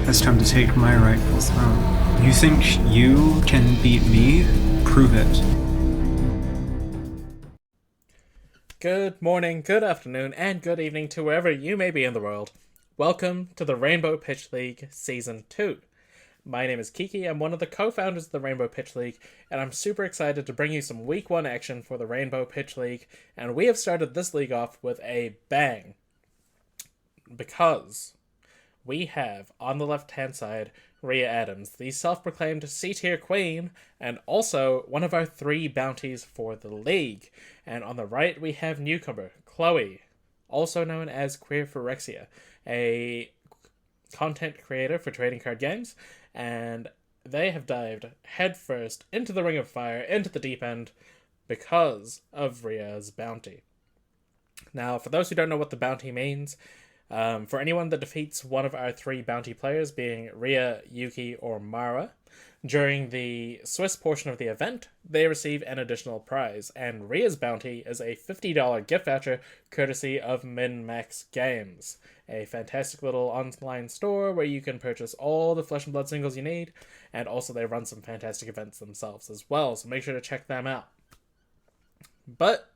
It's time to take my rightful throne. You think you can beat me? Prove it. Good morning, good afternoon, and good evening to wherever you may be in the world. Welcome to the Rainbow Pitch League Season 2. My name is Kiki, I'm one of the co-founders of the Rainbow Pitch League, and I'm super excited to bring you some Week 1 action for the Rainbow Pitch League, and we have started this league off with a bang. Because we have, on the left-hand side, Rhea Adams, the self-proclaimed C-tier queen, and also one of our 3 bounties for the league. And on the right, we have newcomer, Chloe, also known as QueerPhyrexia, a content creator for trading card games, and they have dived headfirst into the ring of fire, into the deep end, because of Rhea's bounty. Now, for those who don't know what the bounty means, for anyone that defeats one of our 3 bounty players, being Rhea, Yuki, or Mara, during the Swiss portion of the event, they receive an additional prize, and Rhea's bounty is a $50 gift voucher courtesy of Min-Max Games, a fantastic little online store where you can purchase all the Flesh and Blood singles you need, and also they run some fantastic events themselves as well, so make sure to check them out. But,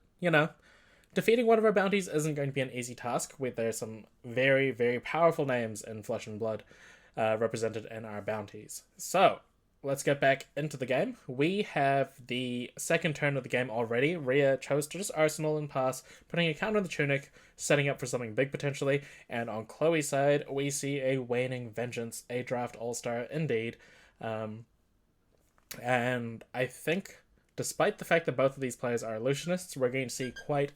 defeating one of our bounties isn't going to be an easy task. There's some very, very powerful names in Flesh and Blood represented in our bounties. So, let's get back into the game. We have the second turn of the game already. Rhea chose to just Arsenal and pass, putting a counter on the Tunic, setting up for something big potentially. And on Chloe's side, we see a Waning Vengeance, a draft all-star indeed. And I think, despite the fact that both of these players are Illusionists, we're going to see quite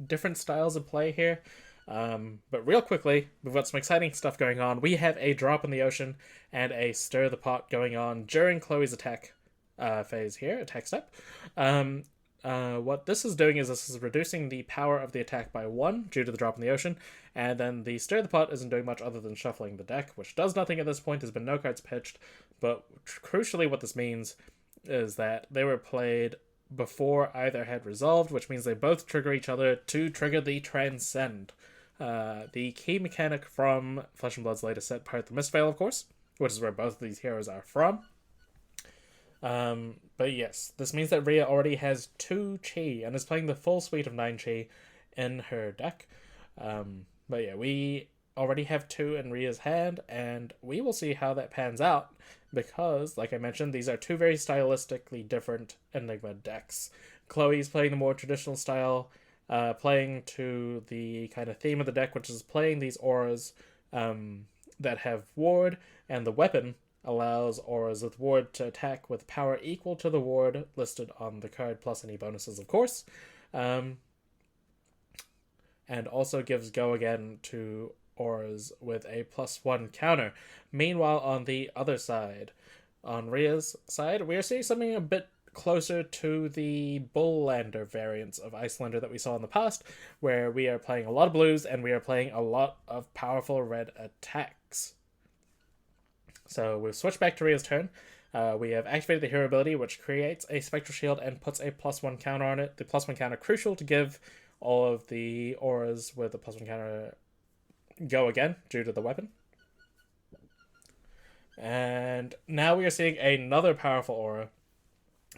different styles of play here. But real quickly, we've got some exciting stuff going on. We have a drop in the ocean and a stir the pot going on during Chloe's attack phase here, attack step. What this is doing is this is reducing the power of the attack by 1 due to the drop in the ocean, and then the stir the pot isn't doing much other than shuffling the deck, which does nothing at this point. There's been no cards pitched, but crucially what this means is that they were played before either had resolved, which means they both trigger each other to trigger the Transcend. The key mechanic from Flesh and Blood's latest set, Part the Mistveil, of course, which is where both of these heroes are from. But yes, this means that Rhea already has 2 chi and is playing the full suite of 9 chi in her deck. But yeah, we already have 2 in Rhea's hand, and we will see how that pans out, because, like I mentioned, these are 2 very stylistically different Enigma decks. Chloe's playing the more traditional style, playing to the kind of theme of the deck, which is playing these auras that have ward, and the weapon allows auras with ward to attack with power equal to the ward listed on the card, plus any bonuses, of course. And also gives go again to auras with a +1 counter. Meanwhile, on the other side, on Rhea's side, we are seeing something a bit closer to the Bulllander variants of Icelander that we saw in the past, where we are playing a lot of blues and we are playing a lot of powerful red attacks. So we've switched back to Rhea's turn. We have activated the hero ability, which creates a Spectral Shield and puts a +1 counter on it. The +1 counter crucial to give all of the auras with a +1 counter go again due to the weapon. And now we are seeing another powerful aura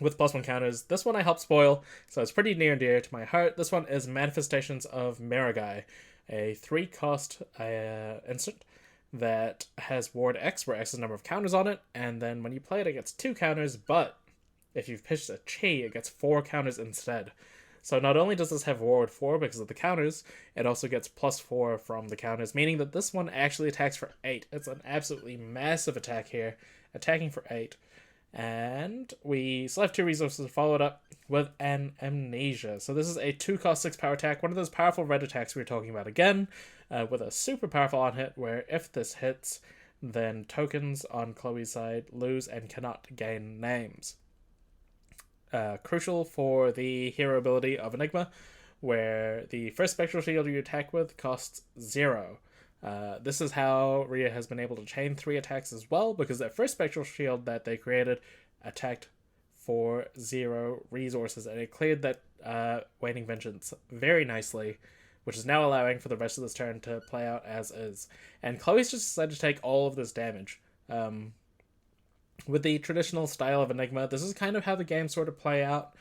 with +1 counters. This one I helped spoil, so it's pretty near and dear to my heart. This one is Manifestations of Miragai, a 3-cost instant that has ward X, where X is the number of counters on it, and then when you play it, it gets 2 counters, but if you've pitched a chi, it gets 4 counters instead. So not only does this have ward 4 because of the counters, it also gets +4 from the counters, meaning that this one actually attacks for 8. It's an absolutely massive attack here, attacking for 8. And we still have 2 resources to follow it up with an Amnesia. So this is a 2-cost 6 power attack, one of those powerful red attacks we were talking about again, with a super powerful on-hit where if this hits, then tokens on Chloe's side lose and cannot gain names. Crucial for the hero ability of Enigma, where the first Spectral Shield you attack with costs 0. This is how Rhea has been able to chain 3 attacks as well, because that first Spectral Shield that they created attacked for 0 resources, and it cleared that Waning Vengeance very nicely which is now allowing for the rest of this turn to play out as is. And Chloe's just decided to take all of this damage. With the traditional style of Enigma, this is kind of how the games sort of play out.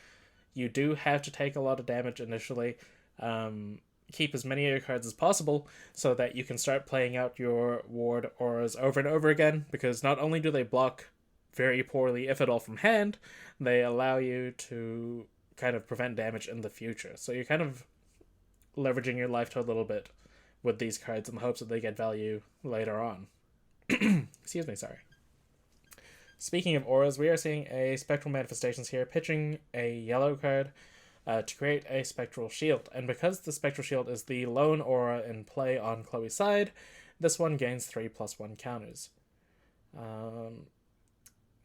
You do have to take a lot of damage initially. Keep as many of your cards as possible so that you can start playing out your ward auras over and over again, because not only do they block very poorly, if at all, from hand, they allow you to kind of prevent damage in the future. So you're kind of leveraging your life to a little bit with these cards in the hopes that they get value later on. Excuse me, sorry. Speaking of auras, we are seeing a Spectral Manifestations here, pitching a yellow card to create a Spectral Shield. And because the Spectral Shield is the lone aura in play on Chloe's side, this one gains 3+1 counters.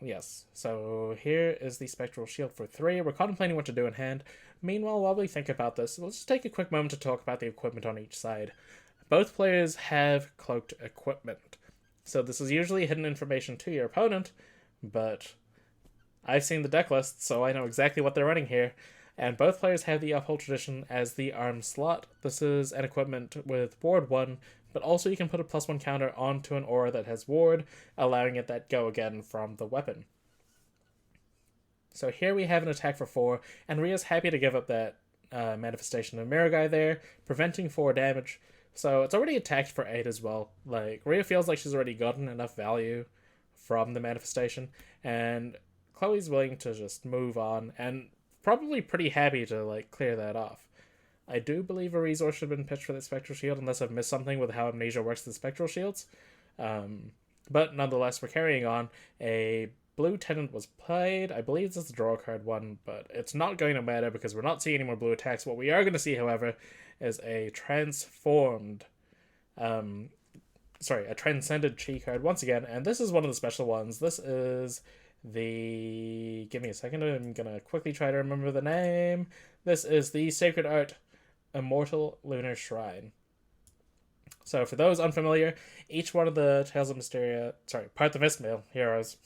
Yes, so here is the Spectral Shield for 3. We're contemplating what to do in hand. Meanwhile, while we think about this, let's just take a quick moment to talk about the equipment on each side. Both players have cloaked equipment. So this is usually hidden information to your opponent, but I've seen the deck list, so I know exactly what they're running here. And both players have the Uphold Tradition as the arm slot. This is an equipment with Ward 1, but also you can put a +1 counter onto an aura that has Ward, allowing it that go again from the weapon. So here we have an attack for 4, and Rhea's happy to give up that manifestation of Mirror Guy there, preventing 4 damage. So it's already attacked for 8 as well. Like, Rhea feels like she's already gotten enough value from the manifestation, and Chloe's willing to just move on, and probably pretty happy to, like, clear that off. I do believe a resource should have been pitched for the Spectral Shield, unless I've missed something with how Amnesia works with the Spectral Shields. But nonetheless, we're carrying on. A blue Tenant was played. I believe this is the draw card one, but it's not going to matter because we're not seeing any more blue attacks. What we are going to see, however, is a transformed... a transcended chi card once again, and this is one of the special ones. This is the... Give me a second, I'm going to quickly try to remember the name. This is the Sacred Art Immortal Lunar Shrine. So for those unfamiliar, each one of the Tales of Mysteria... Part of the Mistveil heroes...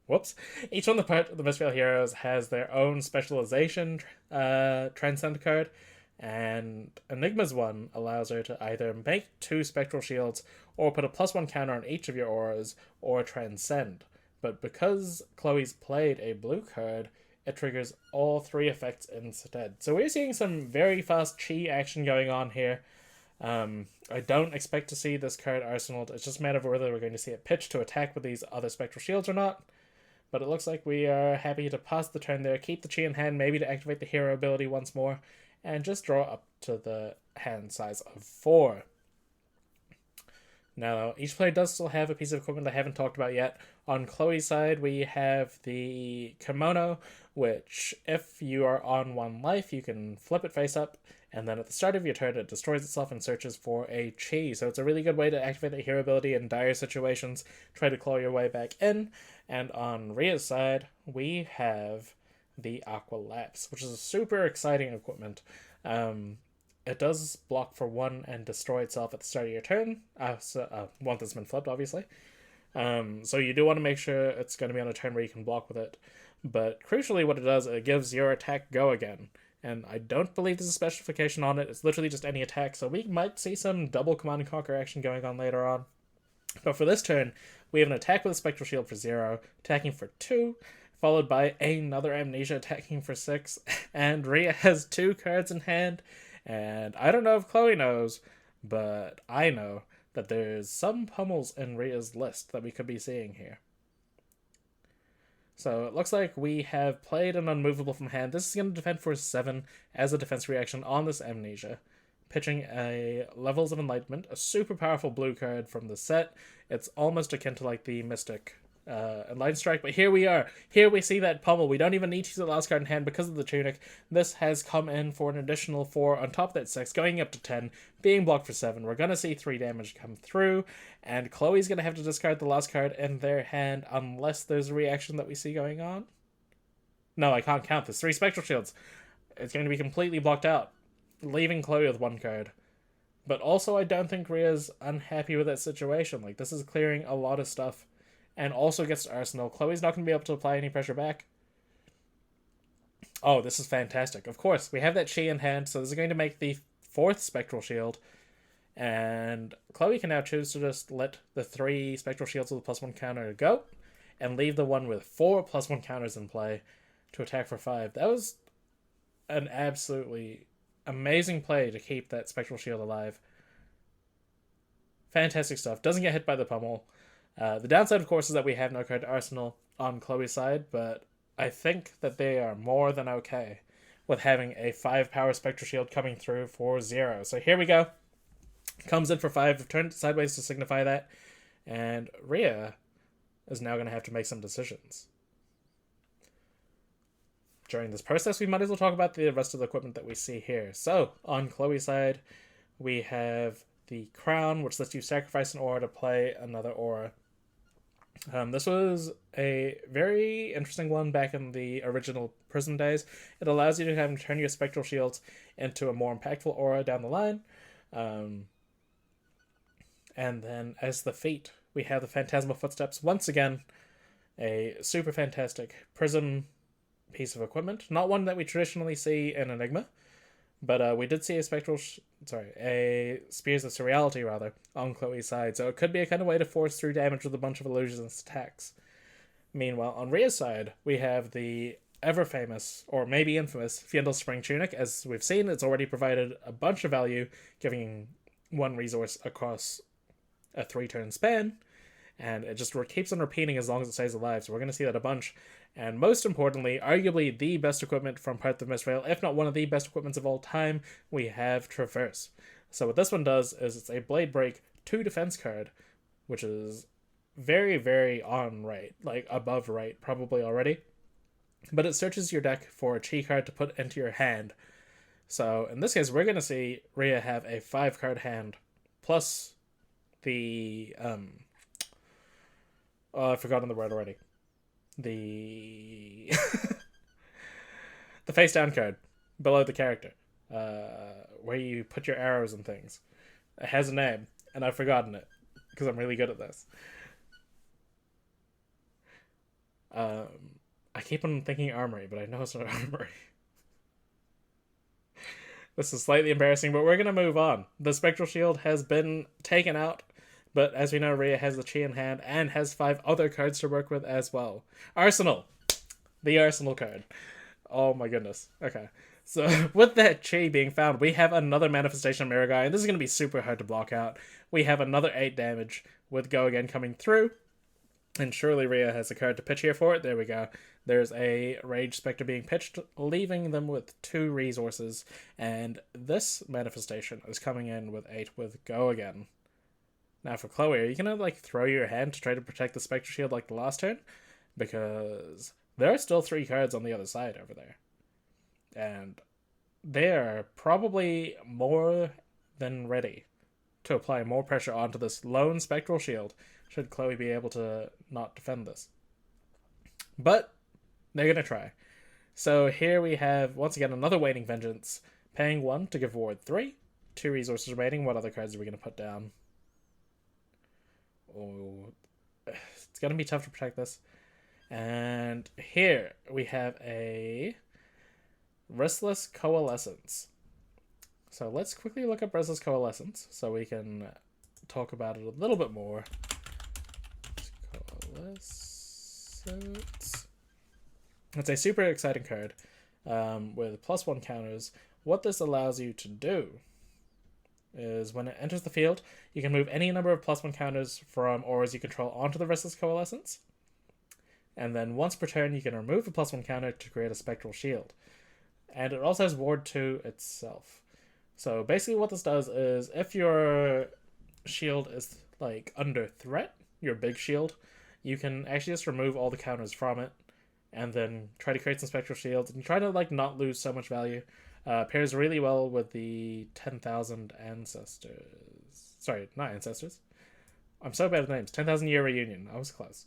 Whoops. Each one of the Part of the Mistveil heroes has their own specialization Transcend card, and Enigma's one allows her to either make 2 Spectral Shields or put a +1 counter on each of your auras or Transcend. But because Chloe's played a blue card, it triggers all 3 effects instead. So we're seeing some very fast chi action going on here. I don't expect to see this card arsenaled. It's just a matter of whether we're going to see it pitched to attack with these other Spectral Shields or not. But it looks like we are happy to pass the turn there, keep the chi in hand, maybe to activate the hero ability once more, and just draw up to the hand size of 4. Now, each player does still have a piece of equipment I haven't talked about yet. On Chloe's side, we have the Kimono, which, if you are on 1 life, you can flip it face up, and then at the start of your turn, it destroys itself and searches for a chi. So it's a really good way to activate the hero ability in dire situations, try to claw your way back in. And on Rhea's side, we have the Aqua Lapse, which is a super exciting equipment. It does block for 1 and destroy itself at the start of your turn. Once it's been flipped, obviously. So you do want to make sure it's going to be on a turn where you can block with it. But crucially what it does, it gives your attack go again. And I don't believe there's a specification on it. It's literally just any attack. So we might see some double Command and Conquer action going on later on. But for this turn, we have an attack with a Spectral Shield for 0, attacking for 2, followed by another Amnesia attacking for 6. And Rhea has 2 cards in hand. And I don't know if Chloe knows, but I know that there's some pummels in Rhea's list that we could be seeing here. So it looks like we have played an Unmovable from hand. This is going to defend for 7 as a defense reaction on this Amnesia. Pitching a Levels of Enlightenment, a super powerful blue card from the set. It's almost akin to like the Mystic Enlightened Strike, but here we are. Here we see that pummel. We don't even need to use the last card in hand because of the Tunic. This has come in for an additional 4 on top of that 6, going up to 10, being blocked for 7. We're going to see 3 damage come through, and Chloe's going to have to discard the last card in their hand unless there's a reaction that we see going on. No, I can't count. There's 3 Spectral Shields. It's going to be completely blocked out, leaving Chloe with 1 card. But also, I don't think Rhea's unhappy with that situation. Like, this is clearing a lot of stuff. And also gets to Arsenal. Chloe's not going to be able to apply any pressure back. Oh, this is fantastic. Of course, we have that chi in hand, so this is going to make the 4th Spectral Shield, and Chloe can now choose to just let the 3 Spectral Shields with a +1 counter go, and leave the one with 4 +1 counters in play to attack for 5. That was an absolutely amazing play to keep that Spectral Shield alive. Fantastic stuff. Doesn't get hit by the pummel. The downside, of course, is that we have no card arsenal on Chloe's side, but I think that they are more than okay with having a 5 power Spectral Shield coming through for 0. So here we go. Comes in for 5. Turned sideways to signify that. And Rhea is now going to have to make some decisions. During this process, we might as well talk about the rest of the equipment that we see here. So, on Chloe's side, we have the Crown, which lets you sacrifice an aura to play another aura. This was a very interesting one back in the original Prism days. It allows you to have turn your Spectral Shields into a more impactful aura down the line. And then as the feat, we have the Phantasmal Footsteps. Once again, a super fantastic Prism piece of equipment. Not one that we traditionally see in Enigma, but we did see a Spears of Surreality, rather, on Chloe's side, so it could be a kind of way to force through damage with a bunch of Illusionists attacks. Meanwhile, on Rhea's side, we have the ever-famous, or maybe infamous, Fyendal's Spring Tunic. As we've seen, it's already provided a bunch of value, giving 1 resource across a 3-turn span, and it just keeps on repeating as long as it stays alive, so we're going to see that a bunch. And most importantly, arguably the best equipment from Path of Mistveil, if not one of the best equipments of all time, we have Traverse. So what this one does is it's a Blade Break 2 defense card, which is very, very on right, like above right probably already. But it searches your deck for a chi card to put into your hand. So in this case, we're going to see Rhea have a 5-card hand, plus the... I've forgotten the word already. The the face down card below the character, where you put your arrows and things. It has a name, and I've forgotten it because I'm really good at this. I keep on thinking armory, but I know it's not armory. This is slightly embarrassing, but we're gonna move on. The Spectral Shield has been taken out. But as we know, Rhea has the Chi in hand and has 5 other cards to work with as well. Arsenal. The Arsenal card. Oh my goodness. Okay. So with that Chi being found, we have another manifestation of Mirror Guy, and this is going to be super hard to block out. We have another 8 damage with Go Again coming through. And surely Rhea has a card to pitch here for it. There we go. There's a Rage Spectre being pitched, leaving them with 2 resources. And this manifestation is coming in with 8 with Go Again. Now for Chloe, are you going to throw your hand to try to protect the Spectral Shield like the last turn? Because there are still 3 cards on the other side over there. And they are probably more than ready to apply more pressure onto this lone Spectral Shield, should Chloe be able to not defend this. But they're going to try. So here we have, once again, another Waning Vengeance, paying 1 to give Ward 3. 2 resources remaining. What other cards are we going to put down? Oh, it's going to be tough to protect this. And here we have a Restless Coalescence. So let's quickly look up Restless Coalescence so we can talk about it a little bit more. Coalescence. It's a super exciting card with +1 counters. What this allows you to do is when it enters the field, you can move any number of +1 counters from auras you control onto the Restless Coalescence. And then once per turn, you can remove a +1 counter to create a Spectral Shield. And it also has Ward 2 itself. So basically what this does is if your shield is under threat, your big shield, you can actually just remove all the counters from it and then try to create some Spectral Shields and try to not lose so much value. Pairs really well with the 10,000 Ancestors. Sorry, not Ancestors. I'm so bad at names. 10,000 Year Reunion. I was close.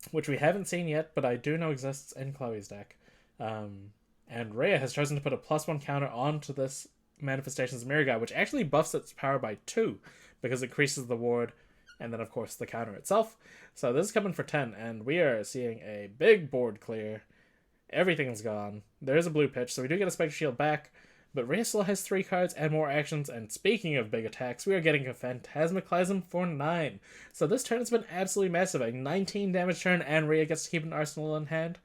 Which we haven't seen yet, but I do know exists in Chloe's deck. And Rhea has chosen to put a +1 counter onto this Manifestation's Mirror Guy, which actually buffs its power by 2, because it increases the ward, and then of course the counter itself. So this is coming for 10, and we are seeing a big board clear. Everything's gone. There's a blue pitch, so we do get a Spectral Shield back, But Rhea still has 3 cards and more actions, and speaking of big attacks, we are getting a Phantasmaclasm for 9. So this turn has been absolutely massive. A 19 damage turn, and Rhea gets to keep an arsenal in hand.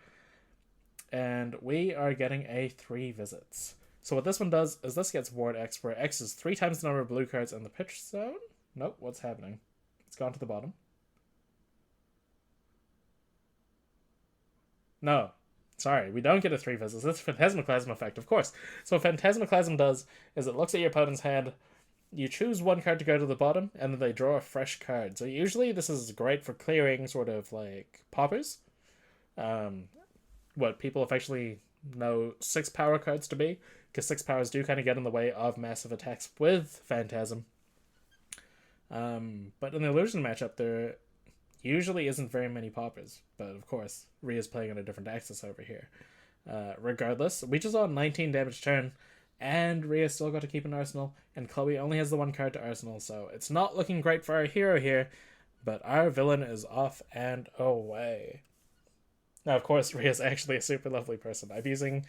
And we are getting a 3 visits. So what this one does is this gets Ward X, where X is 3 times the number of blue cards in the pitch zone. Nope, what's happening? It's gone to the bottom. No. Sorry, we don't get a 3 visits. It's Phantasmaclasm effect, of course. So what Phantasmaclasm does is it looks at your opponent's hand, you choose 1 card to go to the bottom, and then they draw a fresh card. So usually this is great for clearing sort of like poppers. What people affectionately know 6 power cards to be, because 6 powers do kind of get in the way of massive attacks with Phantasm. But in the Illusion matchup, there usually isn't very many poppers, but of course, Rhea's playing on a different axis over here. Regardless, we just saw a 19 damage turn, and Rhea still got to keep an arsenal, and Chloe only has the 1 card to arsenal, so it's not looking great for our hero here, but our villain is off and away. Now, of course, Rhea's actually a super lovely person. I'm using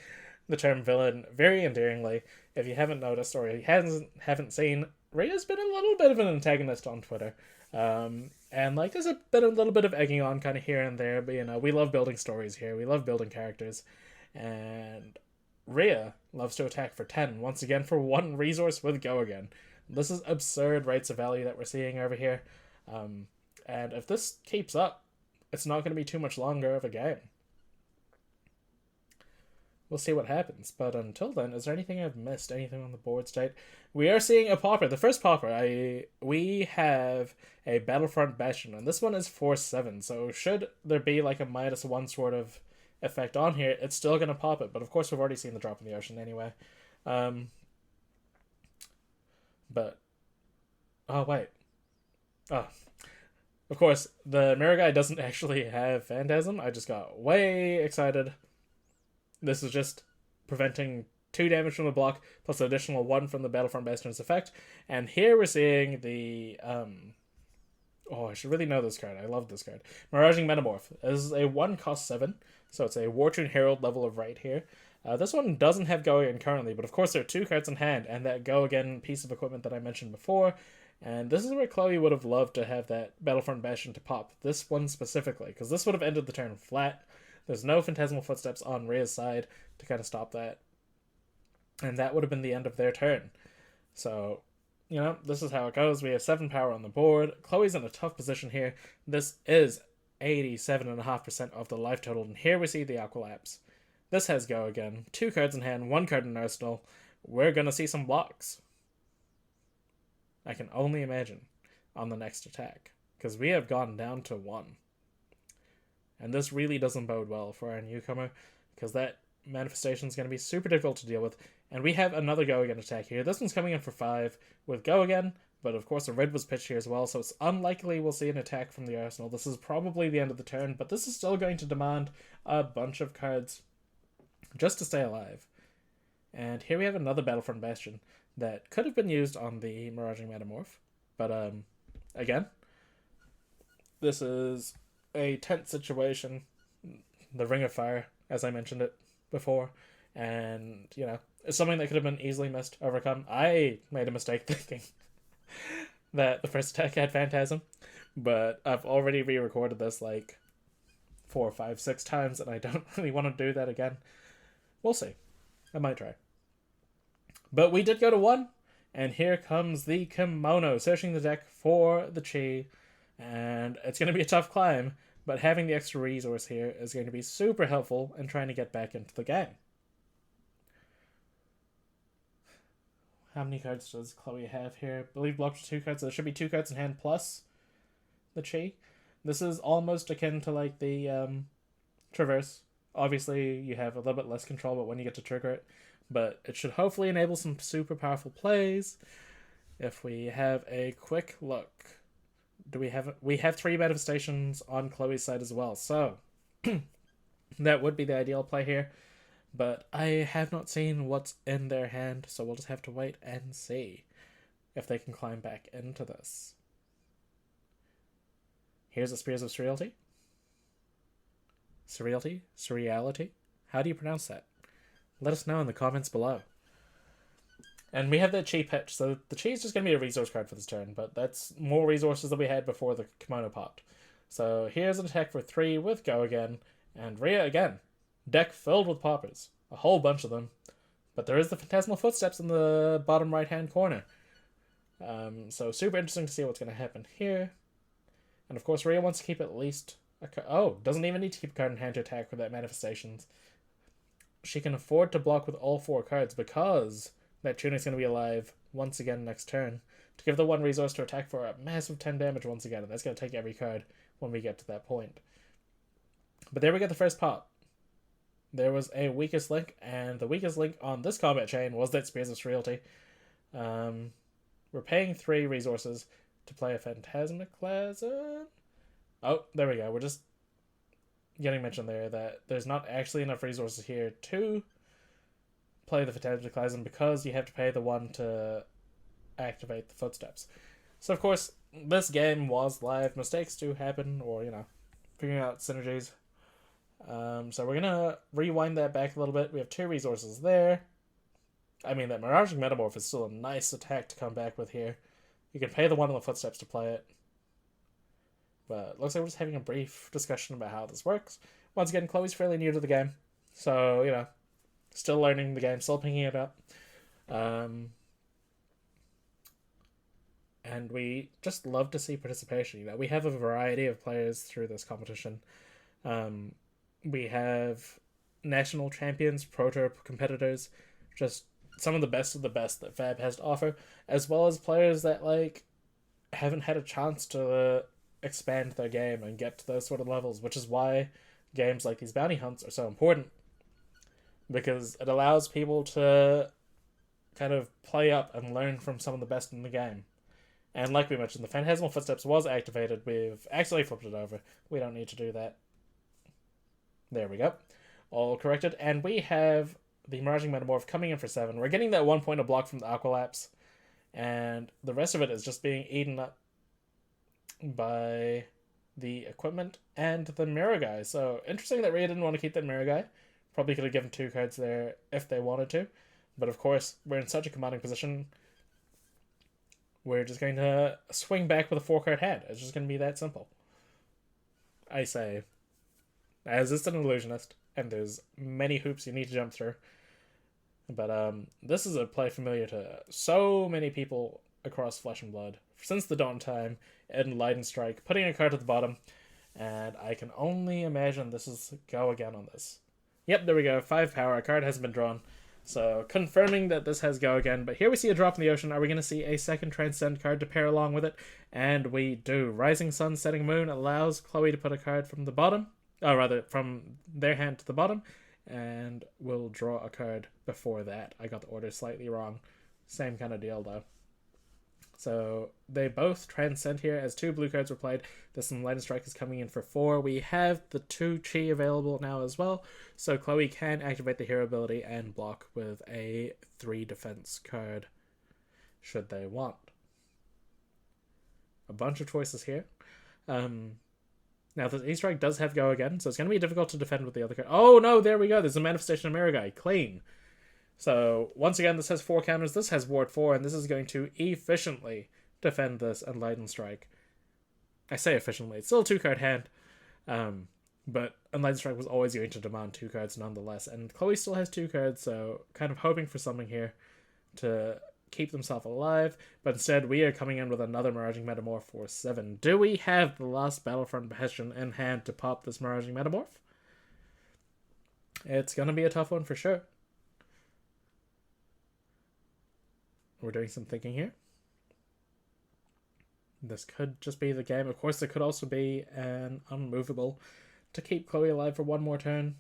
the term villain very endearingly. If you haven't noticed or you haven't seen, Rhea's been a little bit of an antagonist on Twitter. And like there's a little bit of egging on kind of here and there, but you know, we love building stories here. We love building characters. And Rhea loves to attack for 10, once again for 1 resource with Go Again. This is absurd rates of value that we're seeing over here. And if this keeps up, it's not going to be too much longer of a game. We'll see what happens. But until then, is there anything I've missed? Anything on the board state? We are seeing a popper. The first popper. We have a Battlefront Bastion, and this one is 4/7. So should there be like a -1 sort of effect on here, it's still going to pop it. But of course, we've already seen the drop in the ocean anyway. But... oh, wait. Oh. Of course, the mirror guy doesn't actually have Phantasm. I just got way excited. This is just preventing 2 damage from the block, plus an additional 1 from the Battlefront Bastion's effect. And here we're seeing the... oh, I should really know this card. I love this card. Miraging Metamorph. This is a 1 cost 7, so it's a Wartune Herald level of right here. This one doesn't have Go Again currently, but of course there are 2 cards in hand, and that Go Again piece of equipment that I mentioned before. And this is where Chloe would have loved to have that Battlefront Bastion to pop. This one specifically, because this would have ended the turn flat. There's no Phantasmal Footsteps on Rhea's side to kind of stop that. And that would have been the end of their turn. So, you know, this is how it goes. We have 7 power on the board. Chloe's in a tough position here. This is 87.5% of the life total. And here we see the Aqualapse. This has Go Again. 2 cards in hand, 1 card in arsenal. We're going to see some blocks. I can only imagine on the next attack, because we have gone down to 1. And this really doesn't bode well for our newcomer, because that manifestation is going to be super difficult to deal with. And we have another Go Again attack here. This one's coming in for 5 with Go Again, but of course a red was pitched here as well, so it's unlikely we'll see an attack from the arsenal. This is probably the end of the turn, but this is still going to demand a bunch of cards just to stay alive. And here we have another Battlefront Bastion that could have been used on the Miraging Metamorph. But, again, this is a tense situation. The Ring of Fire, as I mentioned it before. And, you know, it's something that could have been easily missed, overcome. I made a mistake thinking that the first attack had Phantasm. But I've already re-recorded this like 4, 5, 6 times, and I don't really want to do that again. We'll see. I might try. But we did go to 1, and here comes the Kimono, searching the deck for the Chi, and it's going to be a tough climb, but having the extra resource here is going to be super helpful in trying to get back into the game. How many cards does Chloe have here? I believe blocked 2 cards, so there should be 2 cards in hand plus the Chi. This is almost akin to like the Traverse. Obviously, you have a little bit less control about when you get to trigger it, but it should hopefully enable some super powerful plays. If we have a quick look, we have 3 manifestations on Chloe's side as well, so that would be the ideal play here. But I have not seen what's in their hand, so we'll just have to wait and see if they can climb back into this. Here's the Spears of Surreality. Surreality? Surreality? How do you pronounce that? Let us know in the comments below. And we have that Chi pitch, so the Chi is just going to be a resource card for this turn, but that's more resources than we had before the kimono popped. So here's an attack for 3 with Go again, and Rhea again. Deck filled with poppers. A whole bunch of them. But there is the Phantasmal Footsteps in the bottom right-hand corner. So super interesting to see what's going to happen here. And of course, Rhea wants to keep at least doesn't even need to keep a card in hand to attack with that Manifestations. She can afford to block with all 4 cards because that Tunic's going to be alive once again next turn to give the 1 resource to attack for a massive 10 damage once again, and that's going to take every card when we get to that point. But there we get the first pop. There was a weakest link, and the weakest link on this combat chain was that Spears of Realty. We're paying 3 resources to play a Phantasmaclasm. Oh, there we go. We're just getting mentioned there that there's not actually enough resources here to play the Phantasmaclasm because you have to pay the 1 to activate the Footsteps. So, of course, this game was live. Mistakes do happen, or, figuring out synergies. So we're going to rewind that back a little bit. We have 2 resources there. I mean, that Miraging Metamorph is still a nice attack to come back with here. You can pay the 1 on the Footsteps to play it. But it looks like we're just having a brief discussion about how this works. Once again, Chloe's fairly new to the game. So, still learning the game, still picking it up. And we just love to see participation. We have a variety of players through this competition. We have national champions, pro tour competitors, just some of the best that Fab has to offer, as well as players that haven't had a chance to expand their game and get to those sort of levels, which is why games like these bounty hunts are so important, because it allows people to kind of play up and learn from some of the best in the game. And like we mentioned, the Phantasmal Footsteps was activated. We've actually flipped it over. We don't need to do that. There we go. All corrected. And we have the Miraging Metamorph coming in for 7. We're getting that 1 point of block from the Aqualapse. And the rest of it is just being eaten up by the equipment and the Mirror Guy. So interesting that Rhea didn't want to keep that Mirror Guy. Probably could have given 2 cards there if they wanted to. But of course, we're in such a commanding position. We're just going to swing back with a 4-card hand. It's just going to be that simple. I say, as it's an illusionist, and there's many hoops you need to jump through. But this is a play familiar to so many people across Flesh and Blood since the dawn time, and Light and Strike, putting a card at the bottom, and I can only imagine this is Go again on this. Yep, there we go, 5 power, a card hasn't been drawn. So, confirming that this has Go again, but here we see a drop in the ocean. Are we going to see a second Transcend card to pair along with it? And we do. Rising Sun, Setting Moon allows Chloe to put a card from the bottom, from their hand to the bottom, and we'll draw a card before that. I got the order slightly wrong. Same kind of deal, though. So, they both Transcend here as 2 blue cards were played. This Light and Strike is coming in for 4. We have the 2 Chi available now as well, so Chloe can activate the hero ability and block with a 3 defense card, should they want. A bunch of choices here. Now, the E-Strike does have Go again, so it's going to be difficult to defend with the other card. Oh, no, there we go. There's a Manifestation of Mirror Guy. Clean. So, once again, this has 4 counters. This has Ward 4, and this is going to efficiently defend this and Light and Strike. I say efficiently. It's still a 2-card hand, but Light and Strike was always going to demand 2 cards nonetheless. And Chloe still has 2 cards, so kind of hoping for something here to keep themselves alive. But instead, we are coming in with another Miraging Metamorph for 7. Do we have the last Battlefront Bastion in hand to pop this Miraging Metamorph? It's going to be a tough one for sure. We're doing some thinking here. This could just be the game. Of course, there could also be an unmovable to keep Chloe alive for 1 more turn.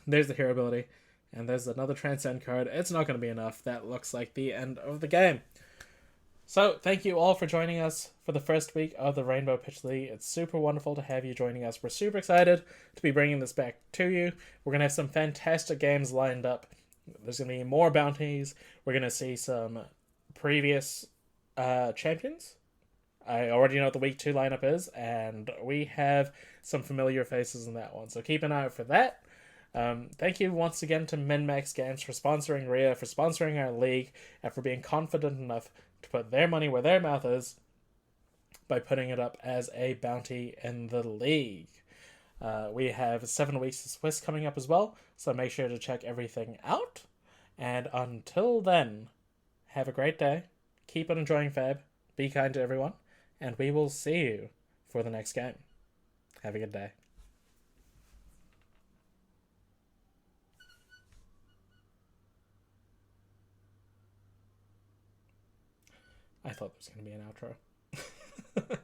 There's the hero ability. And there's another Transcend card. It's not going to be enough. That looks like the end of the game. So, thank you all for joining us for the first week of the Rainbow Pitch League. It's super wonderful to have you joining us. We're super excited to be bringing this back to you. We're going to have some fantastic games lined up. There's going to be more bounties. We're going to see some previous champions. I already know what the Week 2 lineup is, and we have some familiar faces in that one. So keep an eye out for that. Thank you once again to MinMax Games for sponsoring Rhea, for sponsoring our league, and for being confident enough to put their money where their mouth is by putting it up as a bounty in the league. We have 7 weeks of Swiss coming up as well, so make sure to check everything out. And until then, have a great day, keep on enjoying Fab, be kind to everyone, and we will see you for the next game. Have a good day. I thought there was going to be an outro.